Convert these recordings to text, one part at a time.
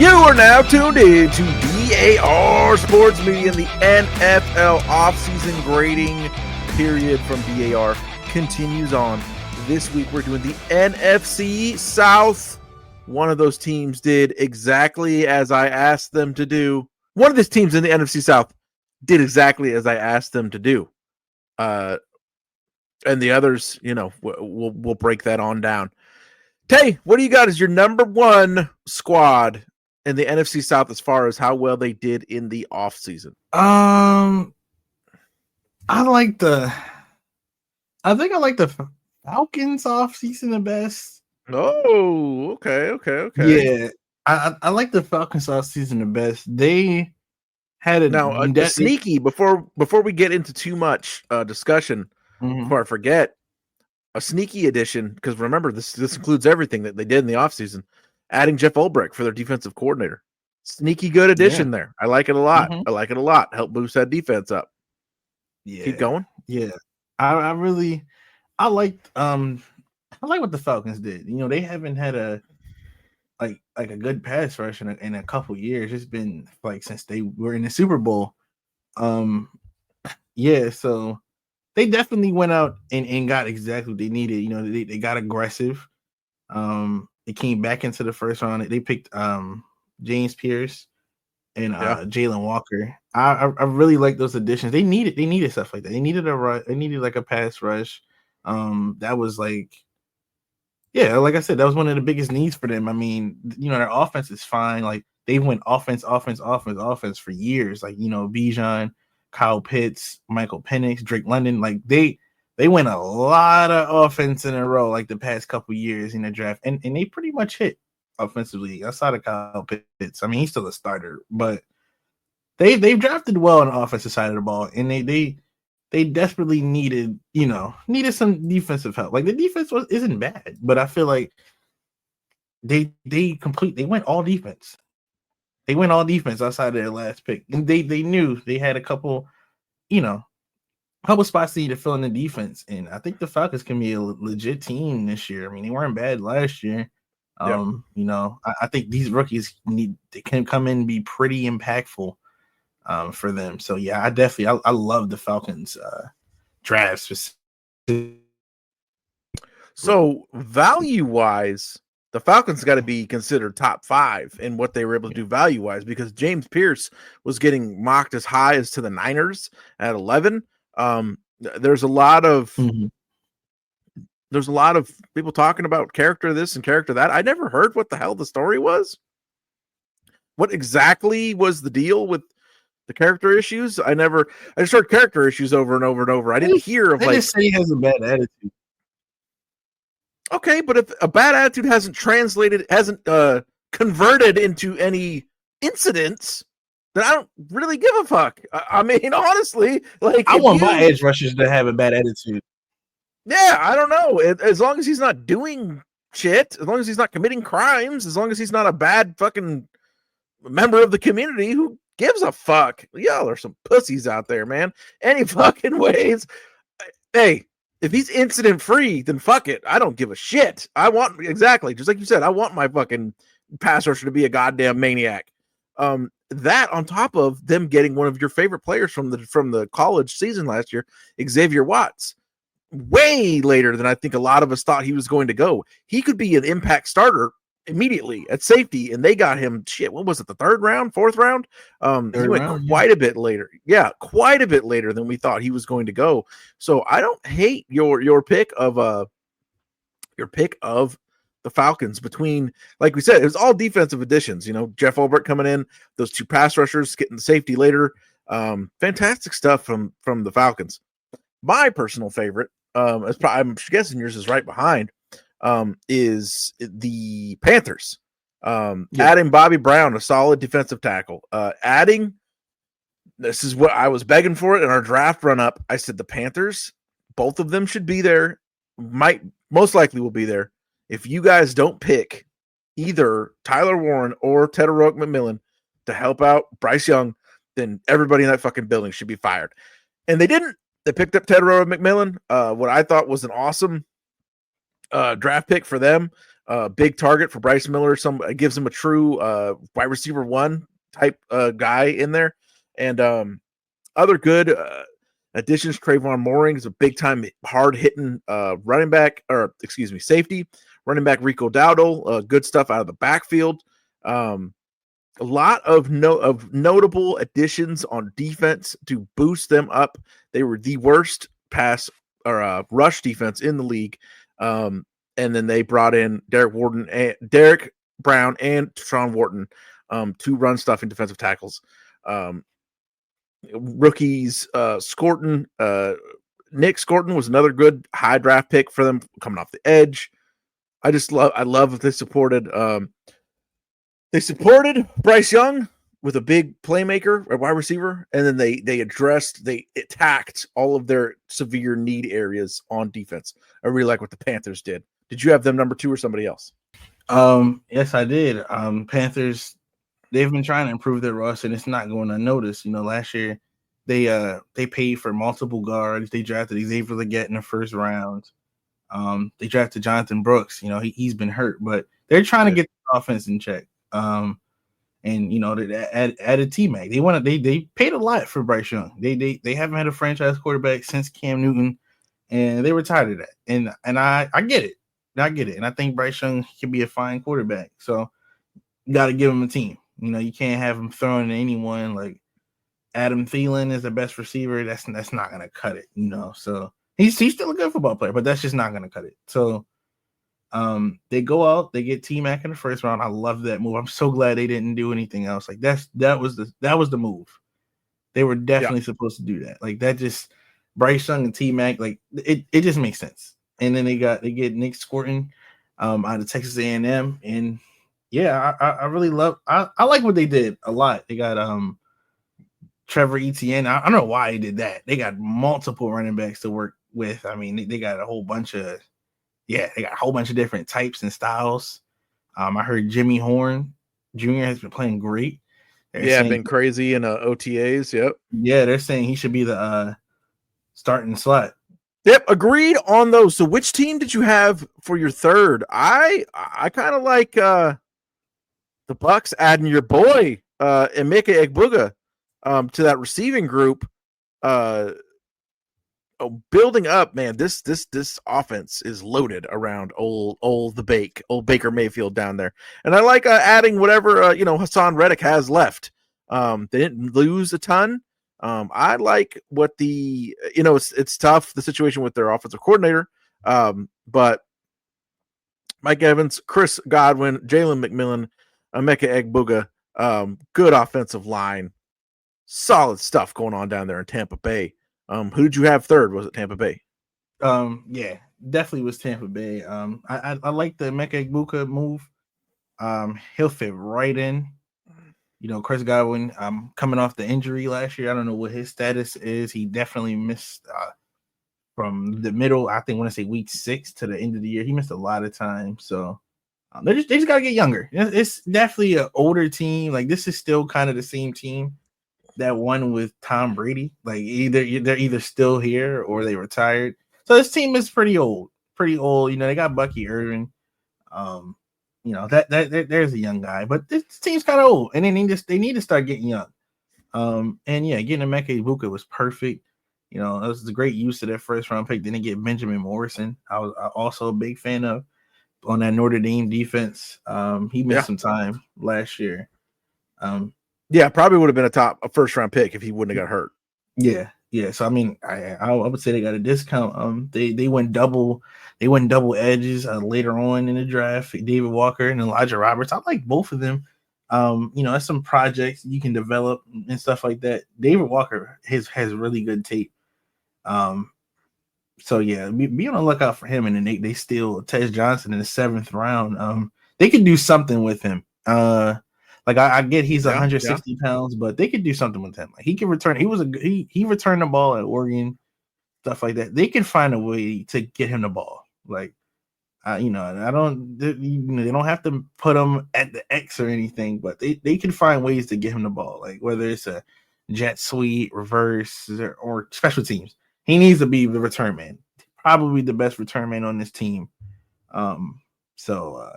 You are now tuned in to BAR Sports Media, and the NFL offseason grading period from BAR continues on. This week we're doing the NFC South. One of those teams did exactly as I asked them to do. One of these teams in the NFC South did exactly as I asked them to do. And the others, we'll break that on down. Tay, what do you got as your number one squad in the NFC South as far as how well they did in the offseason? I think I like the Falcons offseason the best. Oh, okay. Yeah, I like the Falcons offseason the best. They had a sneaky before we get into too much discussion. Before I forget, a sneaky addition, because remember this includes everything that they did in the offseason. Adding Jeff Ulbrich for their defensive coordinator. Sneaky good addition there. I like it a lot. I like it a lot. Help boost that defense up. Yeah. Keep going. Yeah. I like what the Falcons did. They haven't had a good pass rush in a couple years. It's been since they were in the Super Bowl. So they definitely went out and got exactly what they needed. They got aggressive. They came back into the first round. They picked James Pierce and Jalen Walker. I really like those additions. They needed stuff like that. They needed a rush. They needed a pass rush. That was like I said, that was one of the biggest needs for them. I mean, their offense is fine. Like they went offense for years. Bijan, Kyle Pitts, Michael Penix, Drake London. Like they went a lot of offense in a row the past couple years in the draft, and they pretty much hit offensively outside of Kyle Pitts. I mean, he's still a starter, but they've drafted well on the offensive side of the ball, and they desperately needed some defensive help. The defense isn't bad, but I feel like they went all defense. They went all defense outside of their last pick, and they knew they had a couple spots to fill in the defense, and I think the Falcons can be a legit team this year. I mean, they weren't bad last year. I think these rookies can come in and be pretty impactful for them. So yeah, I love the Falcons drafts. So value-wise, the Falcons got to be considered top 5 in what they were able to do value-wise, because James Pierce was getting mocked as high as to the Niners at 11. There's a lot of people talking about character this and character that. I never heard what the hell the story was. What exactly was the deal with the character issues? I just heard character issues over and over and over. I didn't hear of they just say he has a bad attitude. Okay, but if a bad attitude hasn't converted into any incidents, then I don't really give a fuck. I mean, honestly, I want my edge rushers to have a bad attitude. Yeah, I don't know. As long as he's not doing shit, as long as he's not committing crimes, as long as he's not a bad fucking member of the community, who gives a fuck? Y'all are some pussies out there, man. Any fucking ways. Hey, if he's incident free, then fuck it. I don't give a shit. Exactly, just like you said, I want my fucking pass rusher to be a goddamn maniac. That on top of them getting one of your favorite players from the college season last year, Xavier Watts, way later than I think a lot of us thought he was going to go. He could be an impact starter immediately at safety, and they got him what was it, the 3rd round, 4th round? He went quite a bit later. Yeah, quite a bit later than we thought he was going to go. So I don't hate your pick of the Falcons. Between, like we said, it was all defensive additions. Jeff Ulbrich coming in, those 2 pass rushers, getting the safety later. Fantastic stuff from the Falcons. My personal favorite, I'm guessing yours is right behind, is the Panthers. Adding Bobby Brown, a solid defensive tackle. This is what I was begging for it in our draft run up. I said the Panthers, both of them should be there. Most likely will be there. If you guys don't pick either Tyler Warren or Tedorock McMillan to help out Bryce Young, then everybody in that fucking building should be fired. And they didn't. They picked up Tedorock McMillan, what I thought was an awesome draft pick for them. big target for Bryce Miller. Gives him a true wide receiver one type guy in there. And other good additions, Trayvon Mooring is a big time hard hitting running back, or excuse me, safety. Running back Rico Dowdle, good stuff out of the backfield. A lot of notable additions on defense to boost them up. They were the worst pass or rush defense in the league. And then they brought in Derek Brown and Tron Wharton to run stuff in defensive tackles. Rookies, Nick Scorton was another good high draft pick for them coming off the edge. I love that they supported Bryce Young with a big playmaker, a wide receiver, and then they attacked all of their severe need areas on defense. I really like what the Panthers did. Did you have them number 2 or somebody else? Yes, I did. Panthers, they've been trying to improve their roster, and it's not going unnoticed. Last year they paid for multiple guards. They drafted Xavier Legette in the first round. They drafted Jonathan Brooks. He's been hurt, but they're trying to get the offense in check. And they added T-Mac. They paid a lot for Bryce Young. They haven't had a franchise quarterback since Cam Newton, and they were tired of that. And I get it. And I think Bryce Young can be a fine quarterback. So you got to give him a team. You can't have him throwing to anyone. Like Adam Thielen is the best receiver. That's not gonna cut it. So. He's still a good football player, but that's just not going to cut it. So they go out, they get T-Mac in the first round. I love that move. I'm so glad they didn't do anything else. Like that was the move. They were definitely supposed to do that. Like that just Bryce Young and T-Mac, like it just makes sense. And then they get Nick Scorton out of Texas A&M. And yeah, I really love I like what they did a lot. They got Trevor Etienne. I don't know why he did that. They got multiple running backs to work with. I mean, they got a whole bunch of different types and styles. I heard Jimmy Horn Jr. has been playing great. Been crazy in OTAs. Yep. Yeah, they're saying he should be the starting slot. Yep, agreed on those. So which team did you have for your third? I kind of like the Bucs adding your boy Emeka Egbuka to that receiving group. Building up, man. This offense is loaded around old Baker Mayfield down there, and I like adding whatever Hassan Reddick has left. They didn't lose a ton. I like what it's tough, the situation with their offensive coordinator, but Mike Evans, Chris Godwin, Jalen McMillan, Emeka Egbuka, good offensive line, solid stuff going on down there in Tampa Bay. Who did you have third? Was it Tampa Bay? Yeah, definitely was Tampa Bay. I like the Emeka Egbuka move. He'll fit right in. Chris Godwin, coming off the injury last year. I don't know what his status is. He definitely missed from the middle. I think I want to say week 6 to the end of the year. He missed a lot of time. So they just got to get younger. It's definitely an older team. Like this is still kind of the same team that won with Tom Brady. Like they're either still here or they retired. So this team is pretty old. They got Bucky Irvin. There's a young guy, but this team's kind of old, and they need to start getting young. And yeah, getting Emeka Egbuka was perfect. It was a great use of that first round pick. Then they get Benjamin Morrison. I was also a big fan of on that Notre Dame defense. He missed some time last year. Probably would have been a first round pick if he wouldn't have got hurt. Yeah. So I mean, I would say they got a discount. They went double edges later on in the draft. David Walker and Elijah Roberts. I like both of them. That's some projects you can develop and stuff like that. David Walker has really good tape. So yeah, be on the lookout for him. And then they steal Tej Johnson in the 7th round. They could do something with him. Like I get he's 160 pounds, but they could do something with him. Like he can return. He returned the ball at Oregon, stuff like that. They can find a way to get him the ball. Like they don't have to put him at the X or anything, but they can find ways to get him the ball. Like whether it's a jet sweep, reverse, or special teams. He needs to be the return man. Probably the best return man on this team. So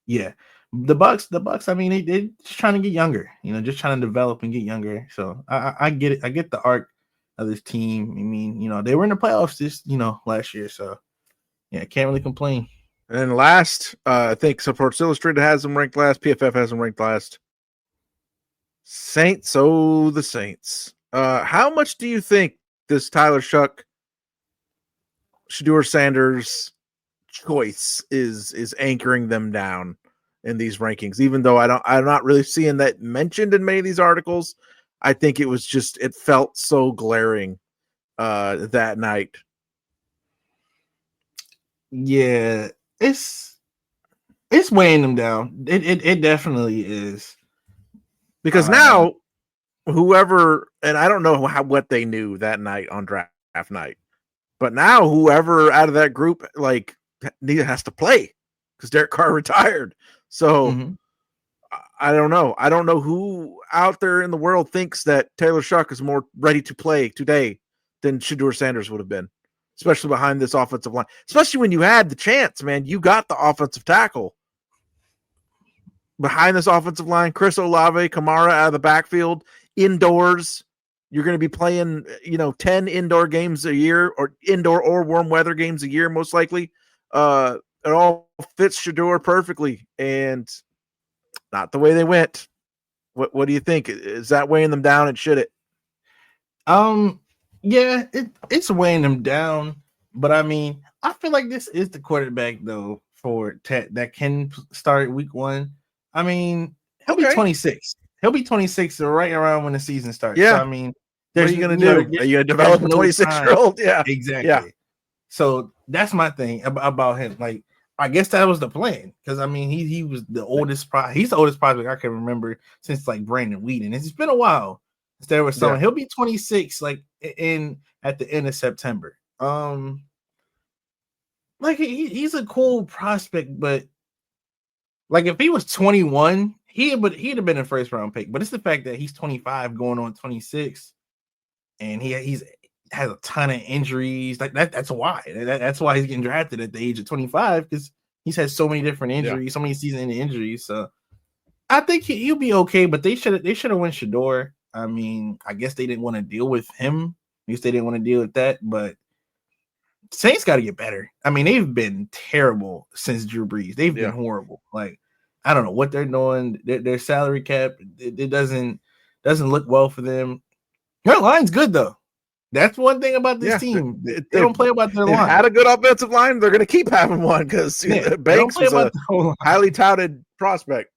yeah, the Bucks. I mean, they just trying to get younger. Just trying to develop and get younger. So I get it. I get the arc of this team. I mean, they were in the playoffs this last year. So yeah, can't really complain. And then last, I think Sports Illustrated has them ranked last. PFF has them ranked last. Saints, the Saints. How much do you think this Tyler Shuck, Shedeur Sanders choice is anchoring them down in these rankings? Even though I'm not really seeing that mentioned in many of these articles. I think it felt so glaring that night. Yeah, it's weighing them down. It definitely is. Because now whoever, and I don't know what they knew that night on draft night, but now whoever out of that group has to play because Derek Carr retired. So I don't know. I don't know who out there in the world thinks that Taylor Shuck is more ready to play today than Shedeur Sanders would have been, especially behind this offensive line. Especially when you had the chance, man. You got the offensive tackle behind this offensive line. Chris Olave, Kamara out of the backfield, indoors. You're going to be playing, 10 indoor games a year, or indoor or warm weather games a year, most likely. It all fits Shedeur perfectly, and not the way they went. What do you think? Is that weighing them down, and should it? Yeah, it's weighing them down, but I mean, I feel like this is the quarterback though that can start week 1. I mean, he'll be 26. He'll be 26 right around when the season starts. Yeah. So, I mean, what are you going to do? Are you going to develop a 26-year-old? Yeah, exactly. Yeah. So that's my thing about him. Like, I guess that was the plan, because I mean, he was the oldest. He's the oldest prospect I can remember since Brandon Whedon. It's been a while since there was someone. He'll be 26 at the end of September. He's a cool prospect, but if he was 21, he'd have been a first round pick. But it's the fact that he's 25 going on 26, and he's has a ton of injuries. That's why. That's why he's getting drafted at the age of 25, because he's had so many different injuries, so many season injuries. So I think he'll be okay. But they should have went Shedeur. I mean, I guess they didn't want to deal with him. At least they didn't want to deal with that. But Saints got to get better. I mean, they've been terrible since Drew Brees. They've been horrible. I don't know what they're doing. Their salary cap, it doesn't look well for them. Their line's good though. That's one thing about this team. They don't play about their line. Had a good offensive line. They're going to keep having one because Banks was a highly touted prospect.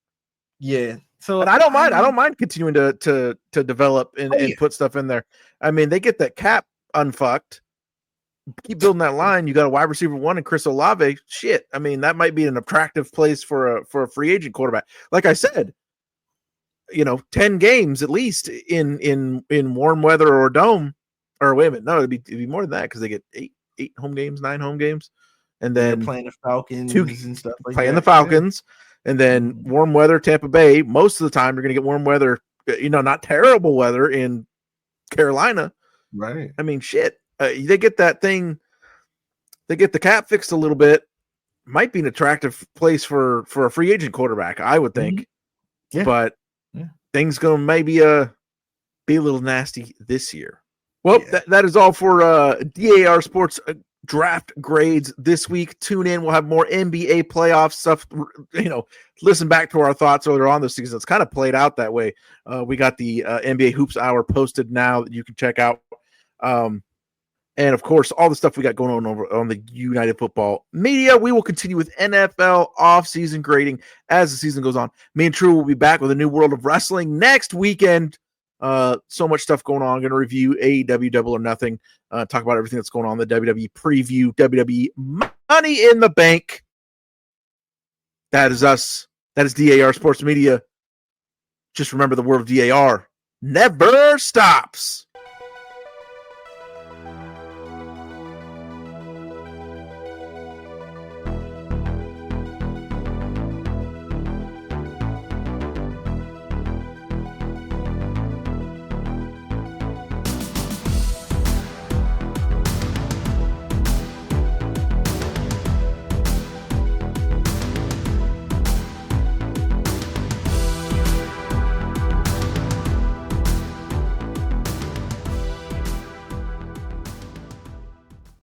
Yeah. So and I don't mind. I don't mind continuing to develop and put stuff in there. I mean, they get that cap unfucked. Keep building that line. You got a wide receiver 1 and Chris Olave. Shit. I mean, that might be an attractive place for a free agent quarterback. Like I said, 10 games at least in warm weather or dome. Or wait a minute, no, it'd be more than that because they get 8 home games, 9 home games, and then playing the Falcons and stuff like playing that. the Falcons, and then warm weather, Tampa Bay. Most of the time, you're going to get warm weather. Not terrible weather in Carolina. Right. I mean, shit. They get that thing. They get the cap fixed a little bit. Might be an attractive place for a free agent quarterback, I would think. Yeah. But things going to maybe be a little nasty this year. Well, that is all for DAR Sports draft grades this week. Tune in. We'll have more NBA playoff stuff. Listen back to our thoughts earlier on this season. It's kind of played out that way. We got the NBA Hoops Hour posted now that you can check out. And, of course, all the stuff we got going on over on the United Football Media. We will continue with NFL off-season grading as the season goes on. Me and True will be back with a new World of Wrestling next weekend. So much stuff going on. I'm going to review AEW Double or Nothing, talk about everything that's going on in the WWE preview, WWE Money in the Bank. That is us. That is DAR Sports Media. Just remember, the word of DAR never stops.